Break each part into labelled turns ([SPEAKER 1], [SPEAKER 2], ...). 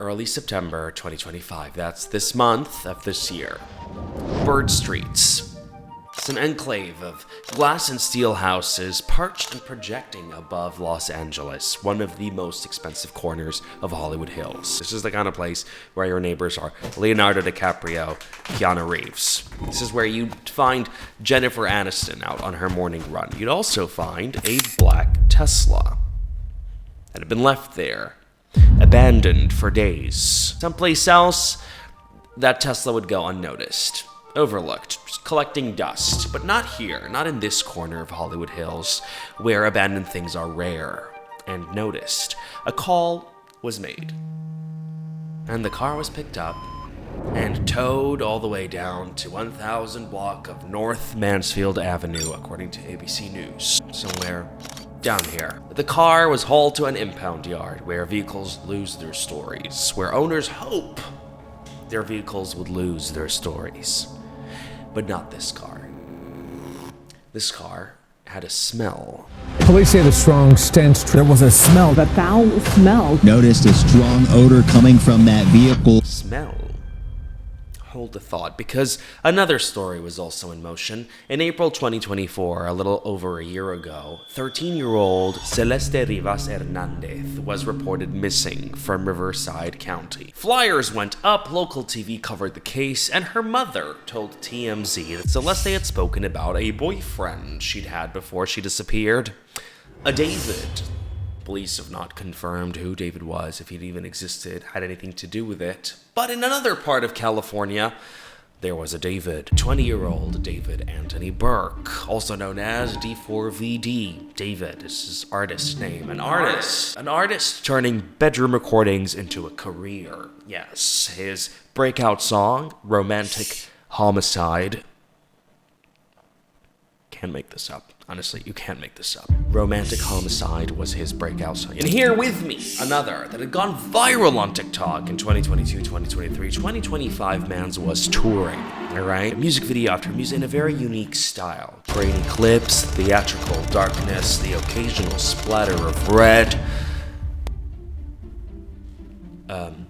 [SPEAKER 1] early September 2025. That's this month of this year. Bird Streets. It's an enclave of glass and steel houses perched and projecting above Los Angeles, one of the most expensive corners of Hollywood Hills. This is the kind of place where your neighbors are Leonardo DiCaprio, Keanu Reeves. This is where you'd find Jennifer Aniston out on her morning run. You'd also find a black Tesla that had been left there, abandoned for days. Someplace else, that Tesla would go unnoticed. Overlooked, just collecting dust. But not here, not in this corner of Hollywood Hills, where abandoned things are rare and noticed. A call was made, and the car was picked up and towed all the way down to 1000 block of North Mansfield Avenue, according to ABC News. Somewhere down here. The car was hauled to an impound yard where vehicles lose their stories, where owners hope their vehicles would lose their stories. But not this car. This car had a smell.
[SPEAKER 2] Police say the strong stench. There was a smell.
[SPEAKER 3] The foul smell.
[SPEAKER 4] Noticed a strong odor coming from that vehicle.
[SPEAKER 1] Smell? Hold the thought, because another story was also in motion. In April 2024, a little over a year ago, 13-year-old Celeste Rivas Hernandez was reported missing from Riverside County. Flyers went up, local TV covered the case, and her mother told TMZ that Celeste had spoken about a boyfriend she'd had before she disappeared, a David. Police have not confirmed who David was, if he'd even existed, had anything to do with it. But in another part of California, there was a David, 20-year-old David Anthony Burke, also known as D4VD. David is his artist name. An artist turning bedroom recordings into a career. Yes, his breakout song, Romantic Homicide. Can't make this up. Honestly, you can't make this up. Romantic Homicide was his breakout song. And here with me, another that had gone viral on TikTok in 2022, 2023, 2025, mans was touring, alright? Music video after music in a very unique style. Grainy clips, theatrical darkness, the occasional splatter of red.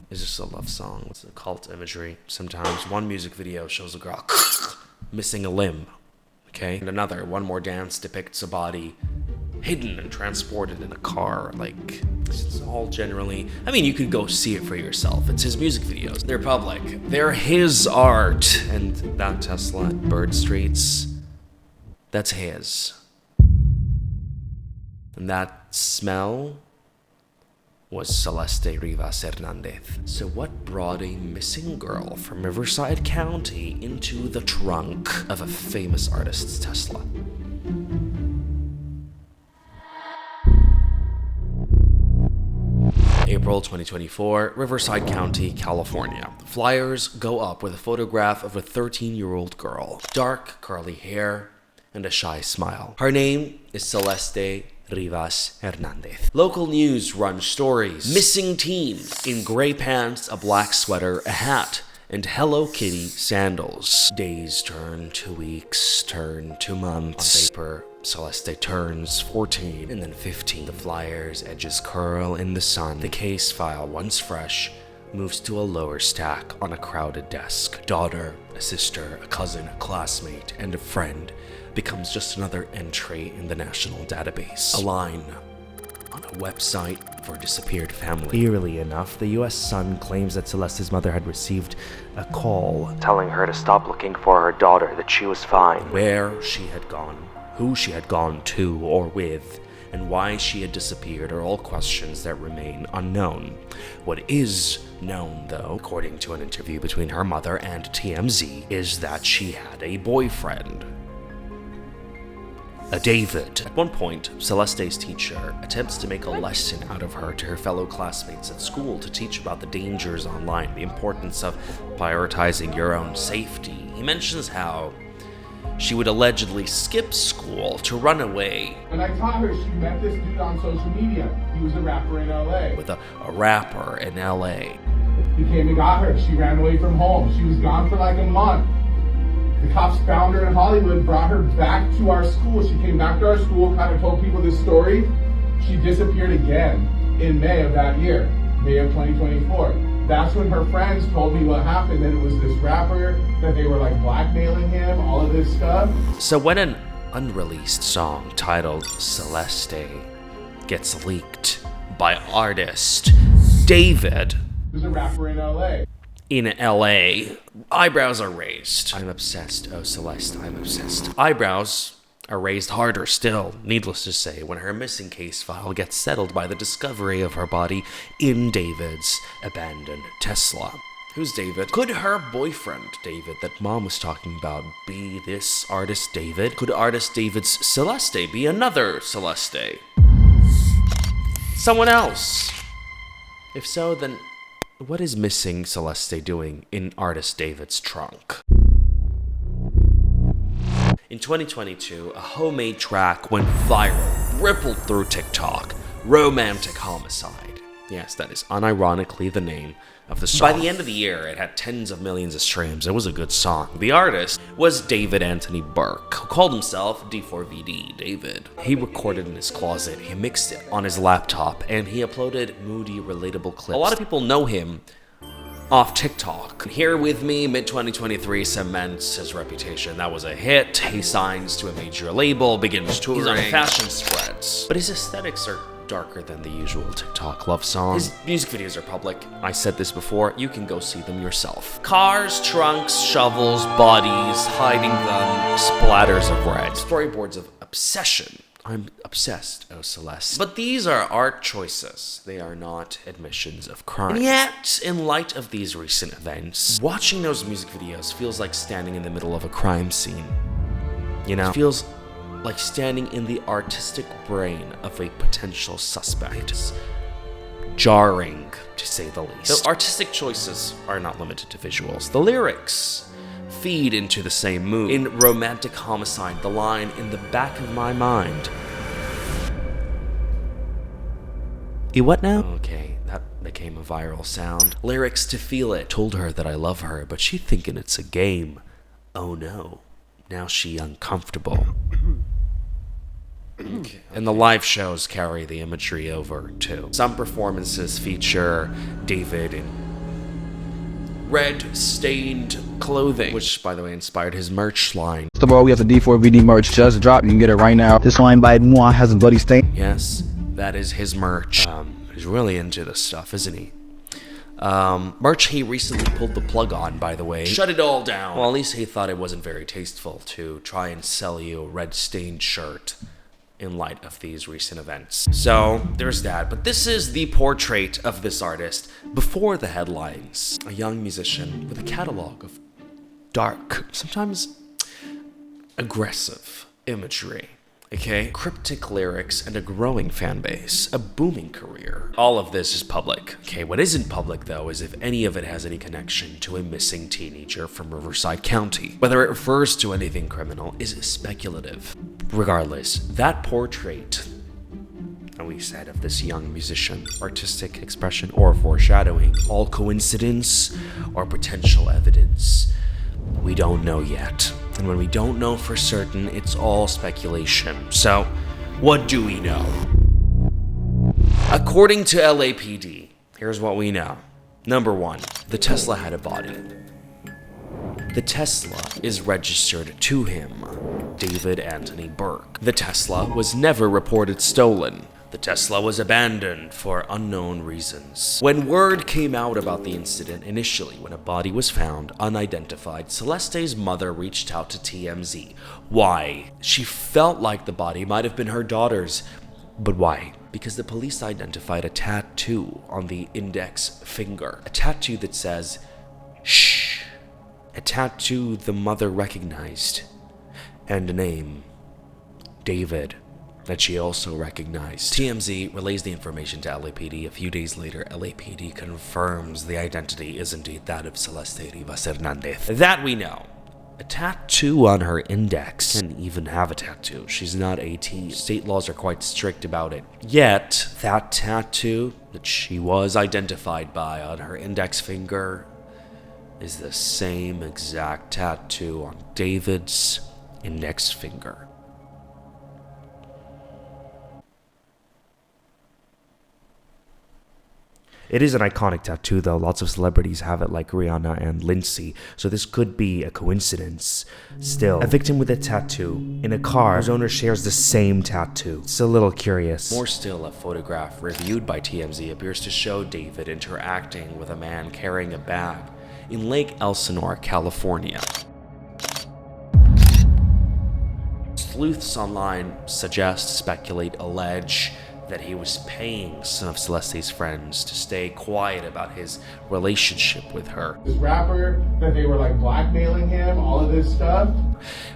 [SPEAKER 1] Is this a love song? What's the cult imagery? Sometimes one music video shows a girl missing a limb. Okay, and one more dance depicts a body hidden and transported in a car. Like, it's all generally, I mean, you could go see it for yourself. It's his music videos. They're public. They're his art. And that Tesla at Bird Streets, that's his. And that smell was Celeste Rivas Hernandez. So what brought a missing girl from Riverside County into the trunk of a famous artist's Tesla? April 2024, Riverside County, California. Flyers go up with a photograph of a 13-year-old girl. Dark, curly hair, and a shy smile. Her name is Celeste Rivas Hernandez. Local news run stories. Missing teen in gray pants, a black sweater, a hat, and Hello Kitty sandals. Days turn to weeks, turn to months. On paper, Celeste turns 14 and then 15. The flyer's edges curl in the sun. The case file, once fresh, moves to a lower stack on a crowded desk. Daughter, a sister, a cousin, a classmate, and a friend becomes just another entry in the national database. A line on a website for disappeared family. Eerily enough, the U.S. Sun claims that Celeste's mother had received a call telling her to stop looking for her daughter, that she was fine. Where she had gone, who she had gone to or with, and why she had disappeared are all questions that remain unknown. What is known, though, according to an interview between her mother and TMZ, is that she had a boyfriend. A David. At one point, Celeste's teacher attempts to make a lesson out of her to her fellow classmates at school to teach about the dangers online, the importance of prioritizing your own safety. He mentions how she would allegedly skip school to run away.
[SPEAKER 5] And I taught her, she met this dude on social media. He was a rapper in LA.
[SPEAKER 1] With a rapper in LA.
[SPEAKER 5] He came and got her. She ran away from home. She was gone for like a month. The cops found her in Hollywood, brought her back to our school. She came back to our school, kind of told people this story. She disappeared again in May of that year, May of 2024. That's when her friends told me what happened, that it was this rapper, that they were like blackmailing him, all of this stuff.
[SPEAKER 1] So when an unreleased song titled Celeste gets leaked by artist David,
[SPEAKER 5] There's a rapper in LA.
[SPEAKER 1] in LA, eyebrows are raised. I'm obsessed, oh Celeste, I'm obsessed. Eyebrows are raised harder still, needless to say, when her missing case file gets settled by the discovery of her body in David's abandoned Tesla. Who's David? Could her boyfriend, David, that mom was talking about, be this artist David? Could artist David's Celeste be another Celeste? Someone else? If so, then what is missing Celeste doing in artist David's trunk? In 2022, a homemade track went viral, rippled through TikTok, Romantic Homicide. Yes, that is unironically the name of the song. By the end of the year, it had tens of millions of streams. It was a good song. The artist was David Anthony Burke, who called himself D4VD David. He recorded in his closet, he mixed it on his laptop, and he uploaded moody, relatable clips. A lot of people know him off TikTok. Here With Me, mid-2023, cements his reputation. That was a hit. He signs to a major label, begins touring. He's on fashion spreads. But his aesthetics are darker than the usual TikTok love song. His music videos are public. I said this before, you can go see them yourself. Cars, trunks, shovels, bodies, hiding them, splatters of red. Storyboards of obsession. I'm obsessed, oh Celeste. But these are art choices. They are not admissions of crime. And yet, in light of these recent events, watching those music videos feels like standing in the middle of a crime scene. You know? It feels like standing in the artistic brain of a potential suspect. It's jarring, to say the least. The artistic choices are not limited to visuals. The lyrics feed into the same mood. In Romantic Homicide, the line, "In the back of my mind." What now? Okay, that became a viral sound. Lyrics to Feel It. Told her that I love her, but she thinking it's a game. Oh no, now she uncomfortable. Okay. And the live shows carry the imagery over too. Some performances feature David in red stained clothing, which by the way inspired his merch line.
[SPEAKER 3] First of all, we have the D4VD merch just dropped. You can get it right now. This line by Moi has a bloody stain.
[SPEAKER 1] Yes, that is his merch. He's really into this stuff, isn't he? Merch he recently pulled the plug on, by the way. Shut it all down. Well, at least he thought it wasn't very tasteful to try and sell you a red stained shirt in light of these recent events. So there's that. But this is the portrait of this artist before the headlines. A young musician with a catalog of dark, sometimes aggressive imagery. Okay? Cryptic lyrics and a growing fan base. A booming career. All of this is public. Okay, what isn't public though is if any of it has any connection to a missing teenager from Riverside County. Whether it refers to anything criminal is speculative. Regardless, that portrait, and we said, of this young musician, artistic expression or foreshadowing, all coincidence or potential evidence, we don't know yet. And when we don't know for certain, it's all speculation. So, what do we know? According to LAPD, here's what we know. Number 1, the Tesla had a body. The Tesla is registered to him, David Anthony Burke. The Tesla was never reported stolen. The Tesla was abandoned for unknown reasons. When word came out about the incident initially, when a body was found unidentified, Celeste's mother reached out to TMZ. Why? She felt like the body might have been her daughter's. But why? Because the police identified a tattoo on the index finger. A tattoo that says, "Shh." A tattoo the mother recognized. And a name, David, that she also recognized. TMZ relays the information to LAPD. A few days later, LAPD confirms the identity is indeed that of Celeste Rivas Hernandez. That we know. A tattoo on her index. Can even have a tattoo. She's not 18. State laws are quite strict about it. Yet, that tattoo that she was identified by on her index finger is the same exact tattoo on David's index finger. It is an iconic tattoo, though. Lots of celebrities have it, like Rihanna and Lindsay, so this could be a coincidence. Still, a victim with a tattoo in a car whose owner shares the same tattoo. It's a little curious. More still, a photograph reviewed by TMZ appears to show David interacting with a man carrying a bag in Lake Elsinore, California. Sleuths online suggest, speculate, allege that he was paying some of Celeste's friends to stay quiet about his relationship with her.
[SPEAKER 5] This rapper, that they were like blackmailing him, all of this stuff.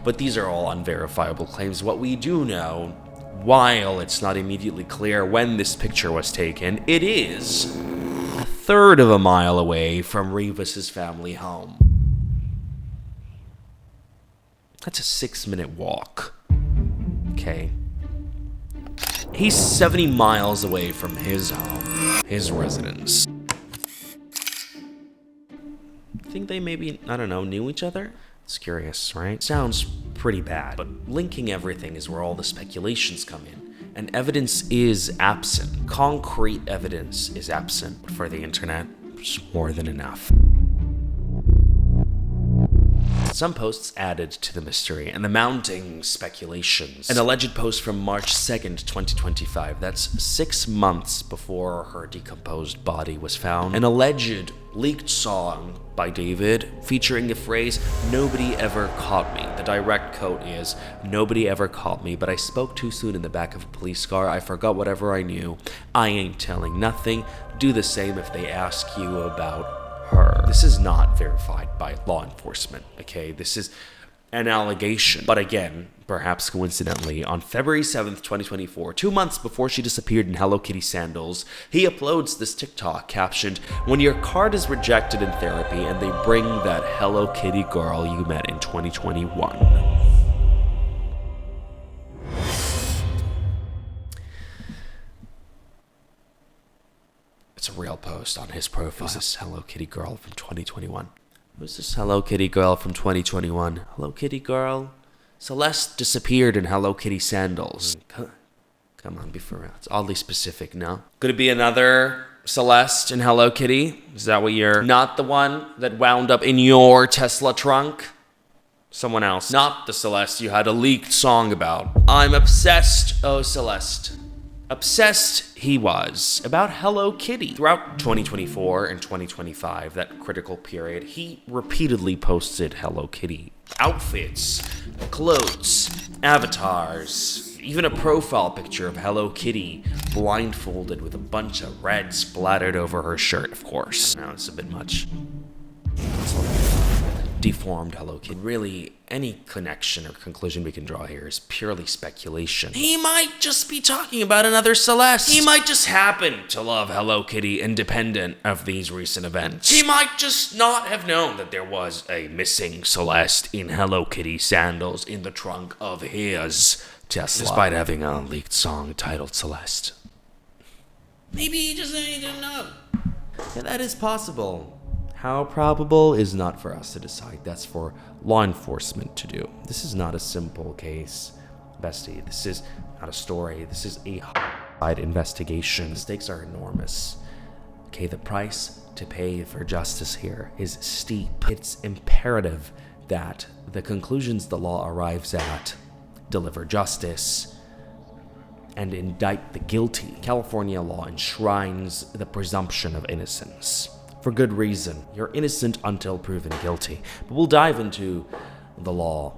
[SPEAKER 1] But these are all unverifiable claims. What we do know, while it's not immediately clear when this picture was taken, it is a third of a mile away from Rivas's family home. That's a 6-minute walk. Okay. He's 70 miles away from his home, his residence. Think they maybe, I don't know, knew each other? It's curious, right? Sounds pretty bad, but linking everything is where all the speculations come in. And evidence is absent. Concrete evidence is absent. But for the internet, it's more than enough. Some posts added to the mystery and the mounting speculations. An alleged post from March 2nd, 2025, that's 6 months before her decomposed body was found. An alleged leaked song by David featuring the phrase, "Nobody ever caught me." The direct quote is, "Nobody ever caught me, but I spoke too soon in the back of a police car. I forgot whatever I knew. I ain't telling nothing. Do the same if they ask you about her." This is not verified by law enforcement, okay? This is an allegation. But again, perhaps coincidentally, on February 7th, 2024, 2 months before she disappeared in Hello Kitty sandals, he uploads this TikTok captioned, "When your card is rejected in therapy and they bring that Hello Kitty girl you met in 2021. It's a real post on his profile. Who's this Hello Kitty girl from 2021? Who's this Hello Kitty girl from 2021? Hello Kitty girl? Celeste disappeared in Hello Kitty sandals. Come on, be for real. It's oddly specific, no? Could it be another Celeste in Hello Kitty? Is that what you're... Not the one that wound up in your Tesla trunk? Someone else. Not the Celeste you had a leaked song about. I'm obsessed, oh Celeste. Obsessed he was about Hello Kitty. Throughout 2024 and 2025, that critical period, he repeatedly posted Hello Kitty outfits, clothes, avatars, even a profile picture of Hello Kitty blindfolded with a bunch of red splattered over her shirt, of course. Now it's a bit much. Deformed Hello Kitty. Really, any connection or conclusion we can draw here is purely speculation. He might just be talking about another Celeste. He might just happen to love Hello Kitty independent of these recent events. He might just not have known that there was a missing Celeste in Hello Kitty sandals in the trunk of his Tesla, despite having a leaked song titled Celeste. Maybe he just didn't know. Yeah, that is possible. How probable is not for us to decide. That's for law enforcement to do. This is not a simple case, bestie. This is not a story. This is a investigation. The stakes are enormous. Okay, the price to pay for justice here is steep. It's imperative that the conclusions the law arrives at deliver justice and indict the guilty. California law enshrines the presumption of innocence. For good reason. You're innocent until proven guilty. But we'll dive into the law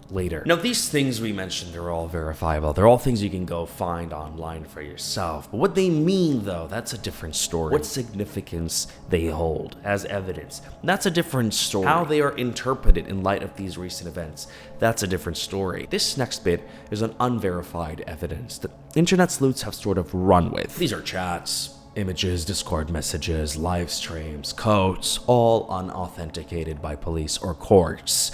[SPEAKER 1] later. Now, these things we mentioned are all verifiable. They're all things you can go find online for yourself. But what they mean, though, that's a different story. What significance they hold as evidence, that's a different story. How they are interpreted in light of these recent events, that's a different story. This next bit is an unverified evidence that internet sleuths have sort of run with. These are chats, images, Discord messages, live streams, codes, all unauthenticated by police or courts.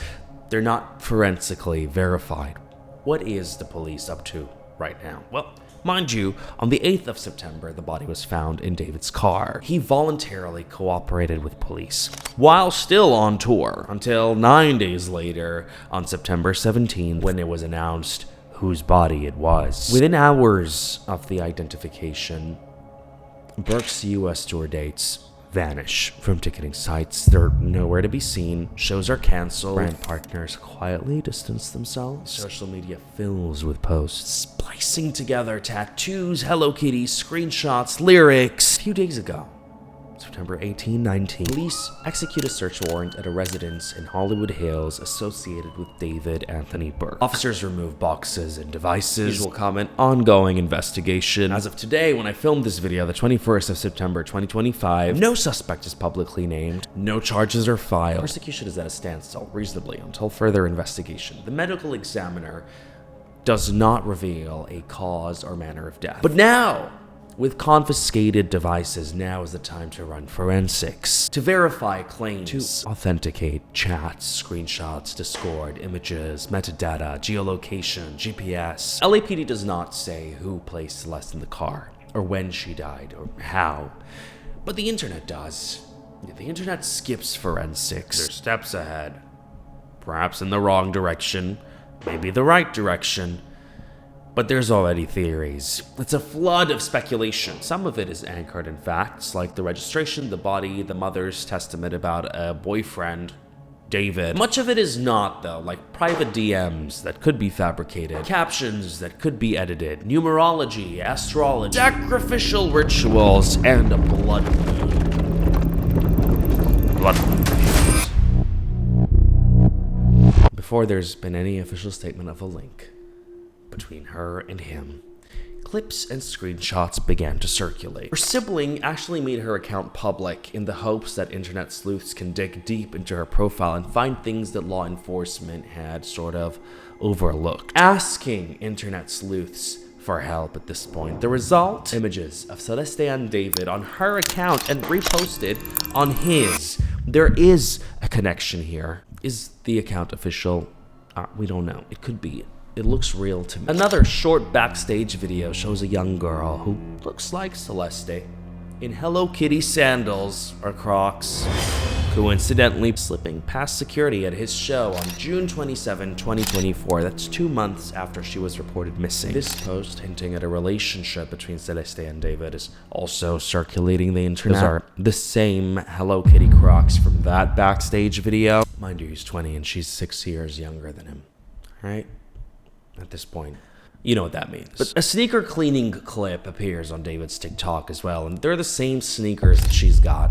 [SPEAKER 1] They're not forensically verified. What is the police up to right now? Well, mind you, on the 8th of September, the body was found in David's car. He voluntarily cooperated with police while still on tour until 9 days later, on September 17th, when it was announced whose body it was. Within hours of the identification, Burke's US tour dates vanish from ticketing sites. They're nowhere to be seen. Shows are canceled. Brand partners quietly distance themselves. Social media fills with posts splicing together tattoos, Hello Kitty, screenshots, lyrics. A few days ago, September 18, 19, police execute a search warrant at a residence in Hollywood Hills associated with David Anthony Burke. Officers remove boxes and devices. Usual comment, ongoing investigation. As of today, when I filmed this video, the 21st of September 2025, no suspect is publicly named. No charges are filed. Prosecution is at a standstill, reasonably, until further investigation. The medical examiner does not reveal a cause or manner of death. But now, with confiscated devices, now is the time to run forensics, to verify claims, to authenticate chats, screenshots, Discord, images, metadata, geolocation, GPS. LAPD does not say who placed Celeste in the car, or when she died, or how, but the internet does. The internet skips forensics. They're steps ahead, perhaps in the wrong direction, maybe the right direction. But there's already theories. It's a flood of speculation. Some of it is anchored in facts, like the registration, the body, the mother's testament about a boyfriend, David. Much of it is not, though, like private DMs that could be fabricated, captions that could be edited, numerology, astrology, sacrificial rituals, and a blood moon. Before there's been any official statement of a link between her and him, clips and screenshots began to circulate. Her sibling actually made her account public in the hopes that internet sleuths can dig deep into her profile and find things that law enforcement had sort of overlooked. Asking internet sleuths for help at this point. The result? Images of Celeste and David on her account and reposted on his. There is a connection here. Is the account official? We don't know. It could be. It looks real to me. Another short backstage video shows a young girl who looks like Celeste in Hello Kitty sandals or Crocs, coincidentally slipping past security at his show on June 27, 2024. That's 2 months after she was reported missing. This post, hinting at a relationship between Celeste and David, is also circulating the internet. Those are the same Hello Kitty Crocs from that backstage video. Mind you, he's 20 and she's 6 years younger than him, right? At this point, you know what that means. But a sneaker cleaning clip appears on David's TikTok as well, and they're the same sneakers that she's got.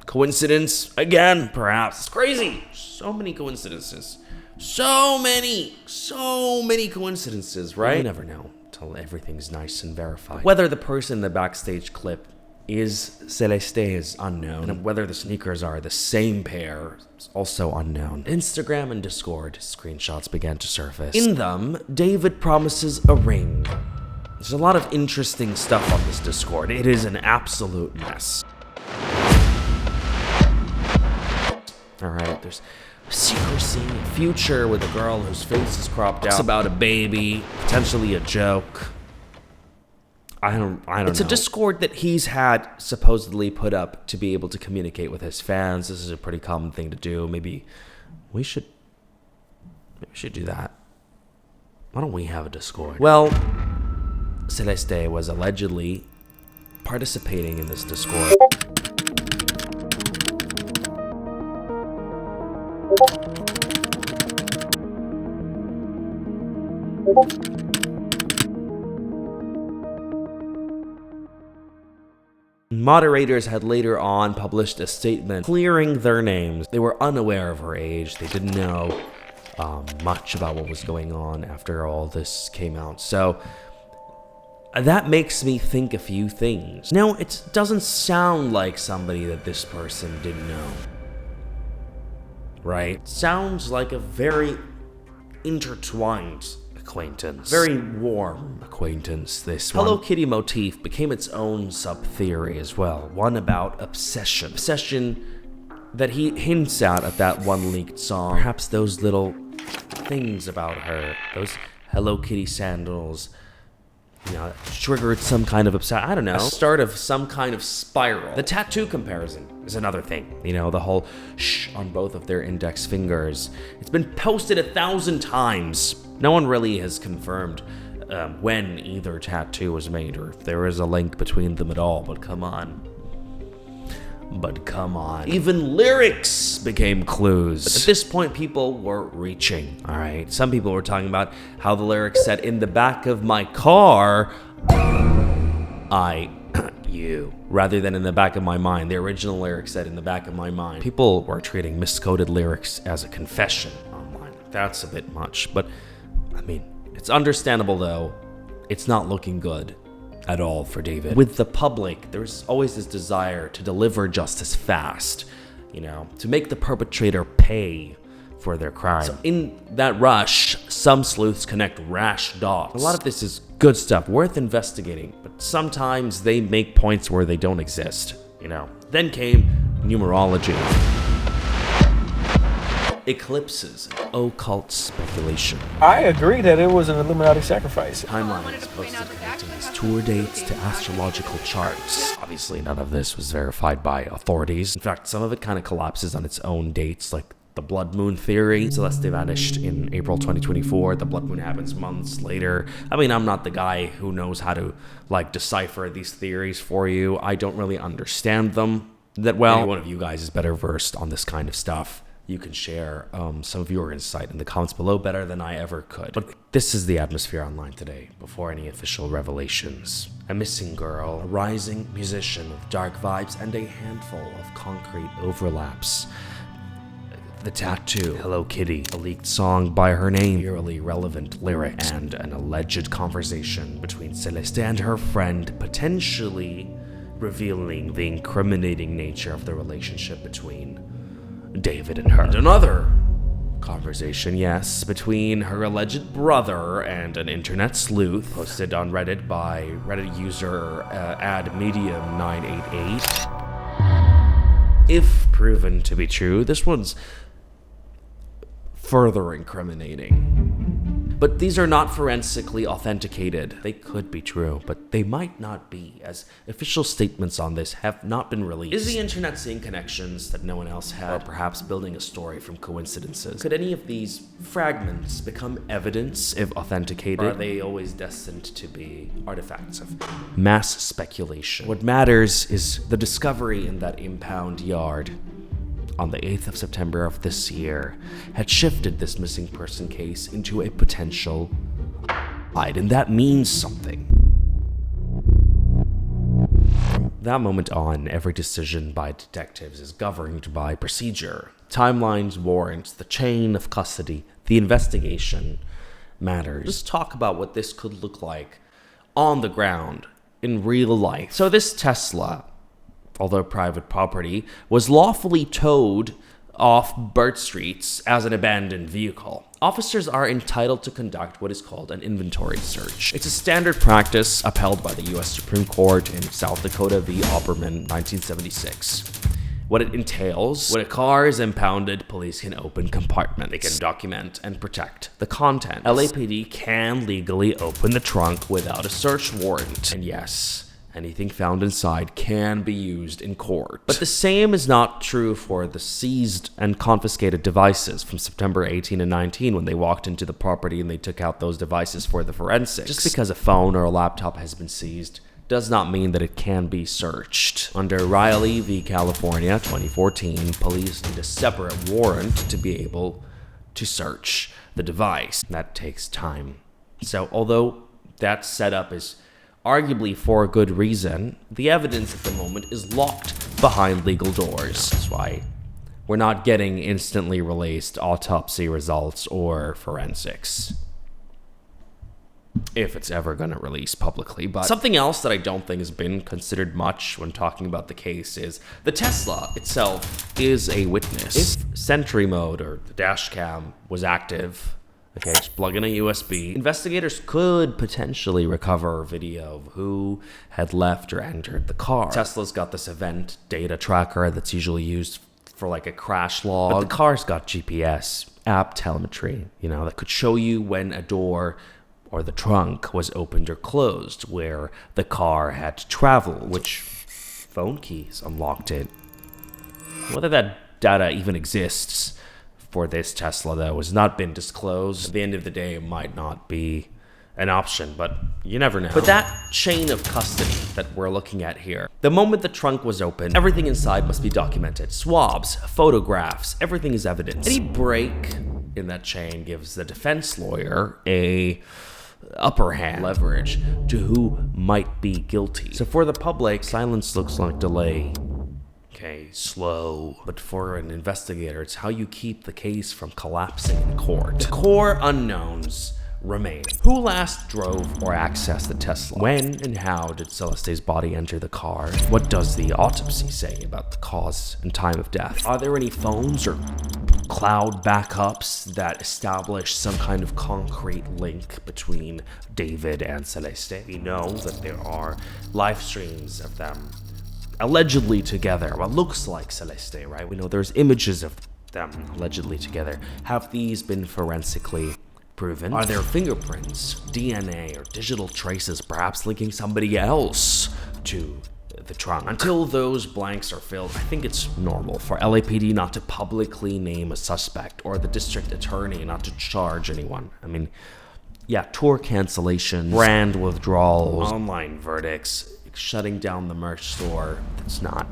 [SPEAKER 1] Coincidence? Again, perhaps. It's crazy. So many coincidences. So many coincidences, right? You never know until everything's nice and verified. Whether the person in the backstage clip is Celeste is unknown, and whether the sneakers are the same pair is also unknown. Instagram and Discord screenshots began to surface. In them, David promises a ring. There's a lot of interesting stuff on this Discord. It is an absolute mess. Alright, there's secrecy, a future with a girl whose face is cropped out. It's about a baby, potentially a joke. I don't know. It's a Discord that he's had supposedly put up to be able to communicate with his fans. This is a pretty common thing to do. Maybe we should do that. Why don't we have a Discord? Well, Celeste was allegedly participating in this Discord. Moderators had later on published a statement clearing their names. They were unaware of her age. They didn't know much about what was going on after all this came out. So that makes me think a few things. Now, it doesn't sound like somebody that this person didn't know, right? It sounds like a very intertwined acquaintance. Very warm acquaintance, this one. Hello Kitty motif became its own sub-theory as well. One about obsession. Obsession that he hints at that one leaked song. Perhaps those little things about her, those Hello Kitty sandals, you know, triggered some kind of obsession. I don't know. A start of some kind of spiral. The tattoo comparison is another thing. You know, the whole shh on both of their index fingers. It's been posted 1,000 times. No one really has confirmed when either tattoo was made or if there is a link between them at all, but come on. Even lyrics became clues. At this point, people were reaching, all right? Some people were talking about how the lyrics said, "In the back of my car, you," rather than "in the back of my mind." The original lyrics said, "in the back of my mind." People were treating miscoded lyrics as a confession online. That's a bit much, but I mean, it's understandable though. It's not looking good at all for David. With the public, there's always this desire to deliver justice fast, to make the perpetrator pay for their crime. So in that rush, some sleuths connect rash dots. A lot of this is good stuff, worth investigating, but sometimes they make points where they don't exist, Then came numerology. Eclipses, occult speculation.
[SPEAKER 6] I agree that it was an Illuminati sacrifice.
[SPEAKER 1] Timeline is posted connecting his tour dates to astrological charts. Obviously, none of this was verified by authorities. In fact, some of it kind of collapses on its own dates, like the blood moon theory. Celeste vanished in April 2024. The blood moon happens months later. I mean, I'm not the guy who knows how to, decipher these theories for you. I don't really understand them that well. Maybe one of you guys is better versed on this kind of stuff. You can share some of your insight in the comments below better than I ever could. But this is the atmosphere online today, before any official revelations. A missing girl, a rising musician with dark vibes, and a handful of concrete overlaps. The tattoo, Hello Kitty, a leaked song by her name, eerily relevant lyrics, and an alleged conversation between Celeste and her friend, potentially revealing the incriminating nature of the relationship between David and her. And another conversation, yes, between her alleged brother and an internet sleuth, posted on Reddit by Reddit user admedium988. If proven to be true, this one's further incriminating. But these are not forensically authenticated. They could be true, but they might not be, as official statements on this have not been released. Is the internet seeing connections that no one else had, or perhaps building a story from coincidences? Could any of these fragments become evidence if authenticated? Or are they always destined to be artifacts of mass speculation? What matters is the discovery in that impound yard on the 8th of September of this year had shifted this missing person case into a potential hide, and that means something. From that moment on, every decision by detectives is governed by procedure. Timelines, warrants, the chain of custody, the investigation matters. Let's talk about what this could look like on the ground in real life. So this Tesla, although private property, was lawfully towed off Burt Streets as an abandoned vehicle. Officers are entitled to conduct what is called an inventory search. It's a standard practice upheld by the U.S. Supreme Court in South Dakota v. Opperman, 1976. What it entails: when a car is impounded, police can open compartments. They can document and protect the contents. LAPD can legally open the trunk without a search warrant. And yes, anything found inside can be used in court. But the same is not true for the seized and confiscated devices from September 18 and 19 when they walked into the property and they took out those devices for the forensics. Just because a phone or a laptop has been seized does not mean that it can be searched. Under Riley v. California, 2014, police need a separate warrant to be able to search the device. That takes time. So although that setup is arguably for a good reason, the evidence at the moment is locked behind legal doors. That's why we're not getting instantly released autopsy results or forensics, if it's ever going to release publicly. But something else that I don't think has been considered much when talking about the case is the Tesla itself is a witness. If Sentry mode or the dash cam was active, okay, just plug in a USB, investigators could potentially recover video of who had left or entered the car. Tesla's got this event data tracker that's usually used for like a crash log, but the car's got GPS, app telemetry, that could show you when a door or the trunk was opened or closed, where the car had traveled, which phone keys unlocked it. Whether that data even exists for this Tesla, though, has not been disclosed. At the end of the day, it might not be an option, but you never know. But that chain of custody that we're looking at here, the moment the trunk was open, everything inside must be documented. Swabs, photographs, everything is evidence. Any break in that chain gives the defense lawyer a upper hand leverage to who might be guilty. So for the public, silence looks like delay. Okay, slow. But for an investigator, it's how you keep the case from collapsing in court. The core unknowns remain. Who last drove or accessed the Tesla? When and how did Celeste's body enter the car? What does the autopsy say about the cause and time of death? Are there any phones or cloud backups that establish some kind of concrete link between David and Celeste? We know that there are live streams of them allegedly together. What looks like Celeste, right? We know there's images of them allegedly together. Have these been forensically proven? Are there fingerprints, DNA, or digital traces perhaps linking somebody else to the trunk? Until those blanks are filled, I think it's normal for LAPD not to publicly name a suspect or the district attorney not to charge anyone. I mean, yeah, tour cancellation, brand withdrawals, online verdicts, shutting down the merch store, that's not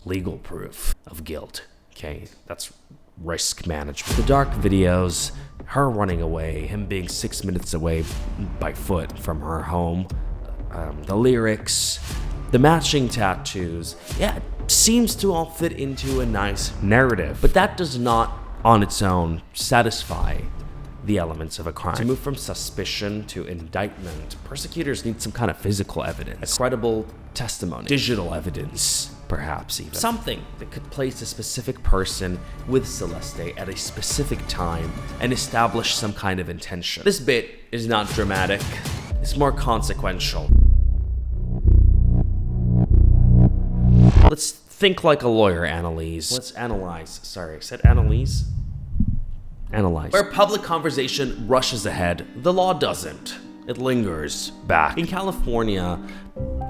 [SPEAKER 1] legal proof of guilt. Okay, that's risk management. The dark videos, her running away, him being 6 minutes away by foot from her home, the lyrics, the matching tattoos, yeah, it seems to all fit into a nice narrative, but that does not on its own satisfy the elements of a crime. To move from suspicion to indictment, prosecutors need some kind of physical evidence, a credible testimony, digital evidence, perhaps even. Something that could place a specific person with Celeste at a specific time and establish some kind of intention. This bit is not dramatic, it's more consequential. Let's think like a lawyer, Annalise. Let's analyze. Sorry, I said Annalise? Analyze. Where public conversation rushes ahead, the law doesn't. It lingers back. In California,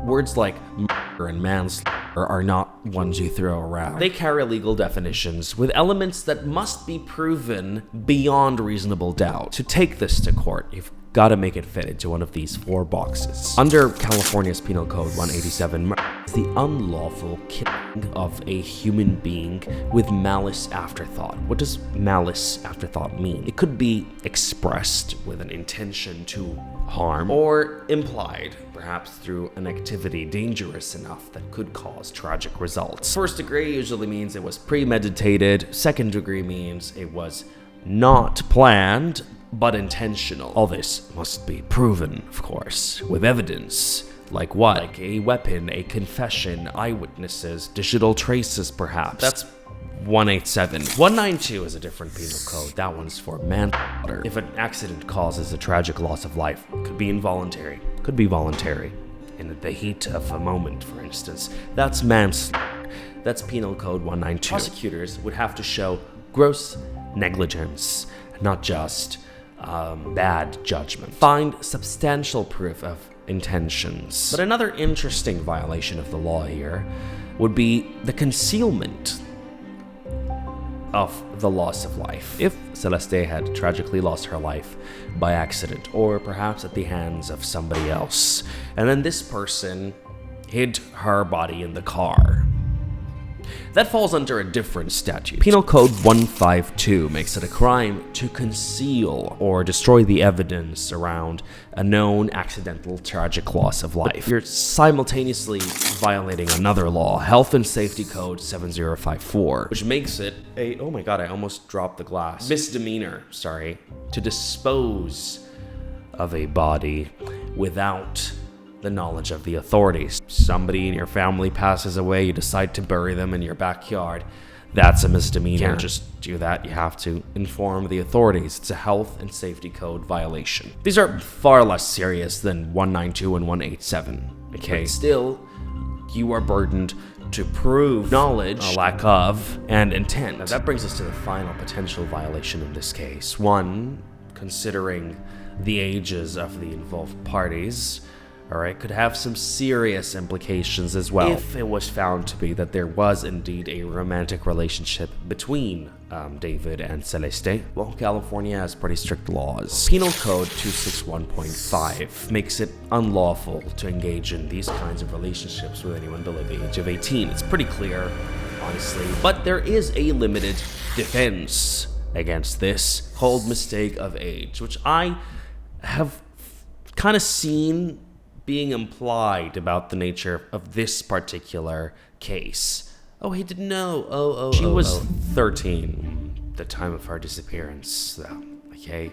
[SPEAKER 1] words like murder and manslaughter are not ones you throw around. They carry legal definitions with elements that must be proven beyond reasonable doubt. To take this to court, you've got to make it fit into one of these 4 boxes. Under California's Penal Code 187, murder is the unlawful killing of a human being with malice afterthought. What does malice afterthought mean? It could be expressed with an intention to harm, or implied, perhaps through an activity dangerous enough that could cause tragic results. First degree usually means it was premeditated. Second degree means it was not planned, but intentional. All this must be proven, of course, with evidence. Like what? Like a weapon, a confession, eyewitnesses, digital traces, perhaps. That's 187. 192 is a different penal code. That one's for manslaughter. If an accident causes a tragic loss of life, could be involuntary, could be voluntary. In the heat of a moment, for instance. That's manslaughter. That's Penal Code 192. Prosecutors would have to show gross negligence, not just bad judgment. Find substantial proof of intentions. But another interesting violation of the law here would be the concealment of the loss of life. If Celeste had tragically lost her life by accident, or perhaps at the hands of somebody else, and then this person hid her body in the car, that falls under a different statute. Penal Code 152 makes it a crime to conceal or destroy the evidence around a known accidental tragic loss of life. You're simultaneously violating another law, Health and Safety Code 7054, which makes it a, oh my god, I almost dropped the glass, misdemeanor, to dispose of a body without the knowledge of the authorities. Somebody in your family passes away, you decide to bury them in your backyard. That's a misdemeanor. You can't just do that. You have to inform the authorities. It's a health and safety code violation. These are far less serious than 192 and 187. Okay, but still, you are burdened to prove knowledge, a lack of, and intent. Now that brings us to the final potential violation in this case. One, considering the ages of the involved parties, Alright, could have some serious implications as well if it was found to be that there was indeed a romantic relationship between David and Celeste. Well, California has pretty strict laws. Penal Code 261.5 makes it unlawful to engage in these kinds of relationships with anyone below the age of 18. It's pretty clear, honestly, but there is a limited defense against this called mistake of age, which I have kind of seen being implied about the nature of this particular case. Oh, he didn't know. She was 13 the time of her disappearance, though. Okay?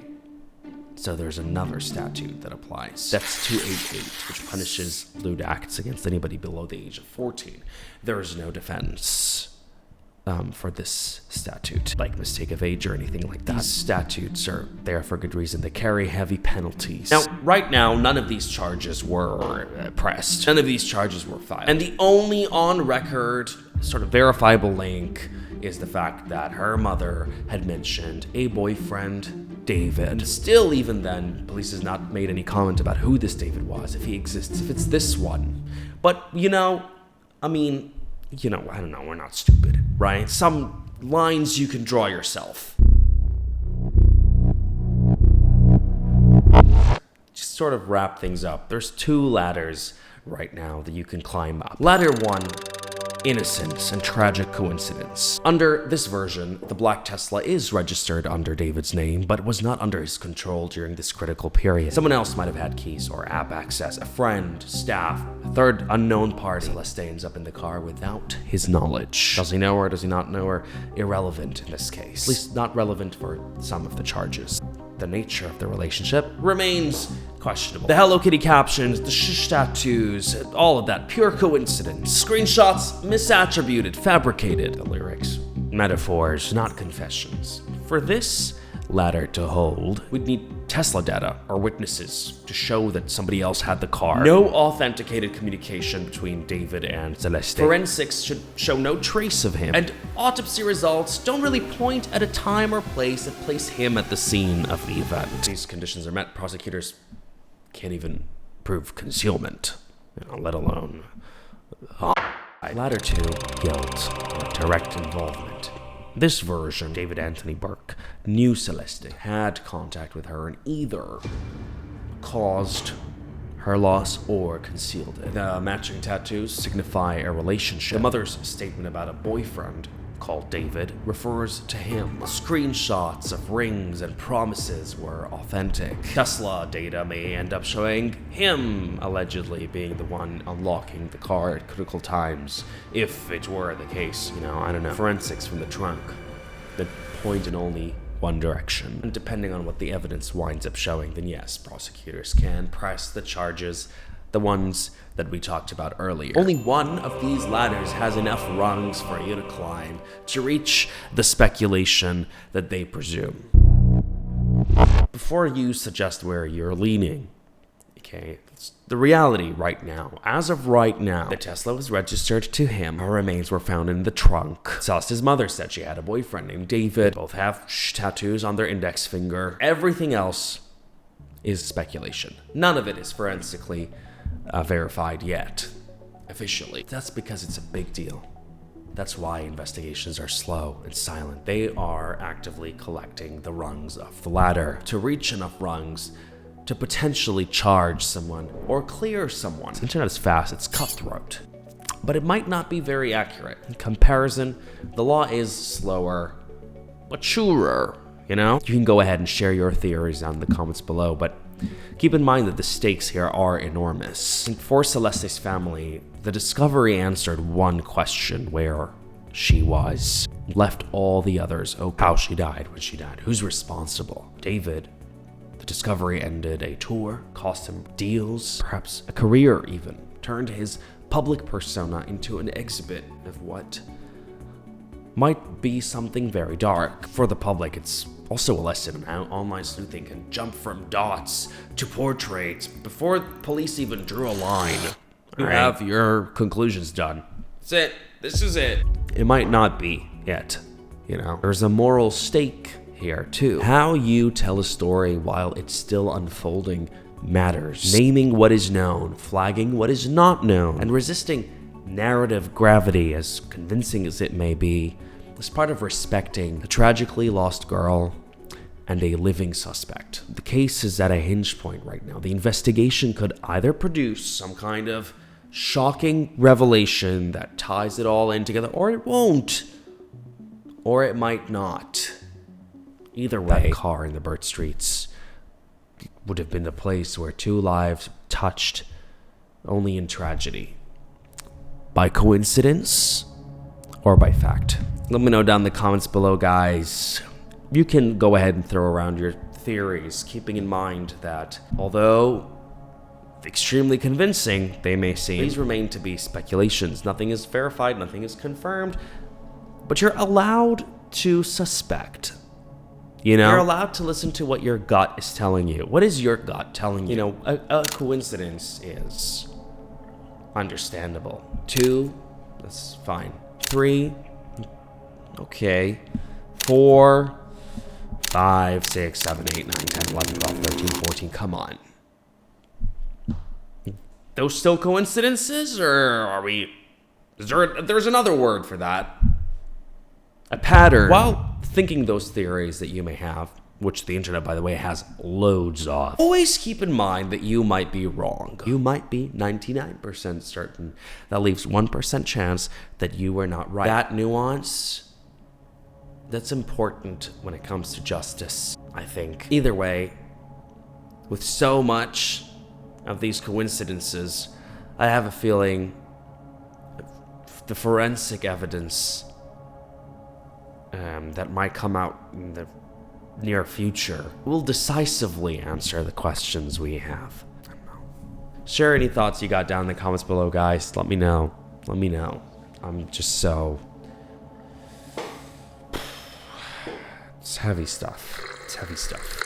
[SPEAKER 1] So there's another statute that applies. That's 288, which punishes lewd acts against anybody below the age of 14. There is no defense for this statute, like mistake of age or anything like that. These statutes are there for good reason. They carry heavy penalties. Now, right now, none of these charges were pressed. None of these charges were filed. And the only on-record sort of verifiable link is the fact that her mother had mentioned a boyfriend, David. Still, even then, police has not made any comment about who this David was, if he exists, if it's this one. But, I don't know, we're not stupid, right? Some lines you can draw yourself. Just sort of wrap things up. There's 2 ladders right now that you can climb up. Ladder 1, innocence and tragic coincidence. Under this version, the black Tesla is registered under David's name, but was not under his control during this critical period. Someone else might have had keys or app access, a friend, staff, a third unknown party. Celeste ends up in the car without his knowledge. Does he know her? Does he not know her? Irrelevant in this case. At least not relevant for some of the charges. The nature of the relationship remains questionable. The Hello Kitty captions, the shish tattoos, all of that, pure coincidence. Screenshots, misattributed, fabricated. The lyrics, metaphors, not confessions. For this ladder to hold, we'd need Tesla data or witnesses to show that somebody else had the car. No authenticated communication between David and Celeste. Forensics should show no trace of him. And autopsy results don't really point at a time or place that place him at the scene of the event. These conditions are met, prosecutors can't even prove concealment, let alone Ladder 2, guilt or direct involvement. This version, David Anthony Burke knew Celeste, had contact with her, and either caused her loss or concealed it. The matching tattoos signify a relationship. The mother's statement about a boyfriend called David refers to him. Screenshots of rings and promises were authentic. Tesla data may end up showing him allegedly being the one unlocking the car at critical times, if it were the case. I don't know. Forensics from the trunk that point in only one direction. And depending on what the evidence winds up showing, then yes, prosecutors can press the charges, the ones that we talked about earlier. Only one of these ladders has enough rungs for you to climb to reach the speculation that they presume. Before you suggest where you're leaning, okay, it's the reality right now. As of right now, the Tesla was registered to him. Her remains were found in the trunk. Celeste's mother said she had a boyfriend named David. Both have tattoos on their index finger. Everything else is speculation. None of it is forensically verified yet, officially. That's because it's a big deal. That's why investigations are slow and silent. They are actively collecting the rungs of the ladder to reach enough rungs to potentially charge someone or clear someone. The internet is fast, it's cutthroat, but it might not be very accurate. In comparison, the law is slower, but surer, You can go ahead and share your theories down in the comments below, but keep in mind that the stakes here are enormous. And for Celeste's family, the discovery answered one question: where she was. Left all the others open. How she died, when she died, who's responsible? David. The discovery ended a tour, cost him deals, perhaps a career even. Turned his public persona into an exhibit of what might be something very dark. For the public, it's also a lesson on how online sleuthing can jump from dots to portraits before police even drew a line. You have your conclusions done. That's it. This is it. It might not be yet, There's a moral stake here too. How you tell a story while it's still unfolding matters. Naming what is known, flagging what is not known, and resisting narrative gravity, as convincing as it may be, is part of respecting a tragically lost girl and a living suspect. The case is at a hinge point right now. The investigation could either produce some kind of shocking revelation that ties it all in together, or it won't. Or it might not. Either way, that car in the Burt streets would have been the place where two lives touched only in tragedy. By coincidence or by fact? Let me know down in the comments below, guys. You can go ahead and throw around your theories, keeping in mind that although extremely convincing they may seem, these remain to be speculations. Nothing is verified, nothing is confirmed, but you're allowed to suspect. You know, you're allowed to listen to what your gut is telling you. What is your gut telling you? You know, a coincidence is understandable. 2, that's fine. 3, okay. 4, 5, 6, 7, 8, 9, 10, 11, 12, 13, 14, come on. Those still coincidences, or are we... There's another word for that. A pattern. While thinking those theories that you may have, which the internet, by the way, has loads of, always keep in mind that you might be wrong. You might be 99% certain. That leaves 1% chance that you were not right. That nuance, that's important when it comes to justice, I think. Either way, with so much of these coincidences, I have a feeling the forensic evidence that might come out in the near future will decisively answer the questions we have. I don't know. Share any thoughts you got down in the comments below, guys. Let me know. Let me know. I'm just so... It's heavy stuff. It's heavy stuff.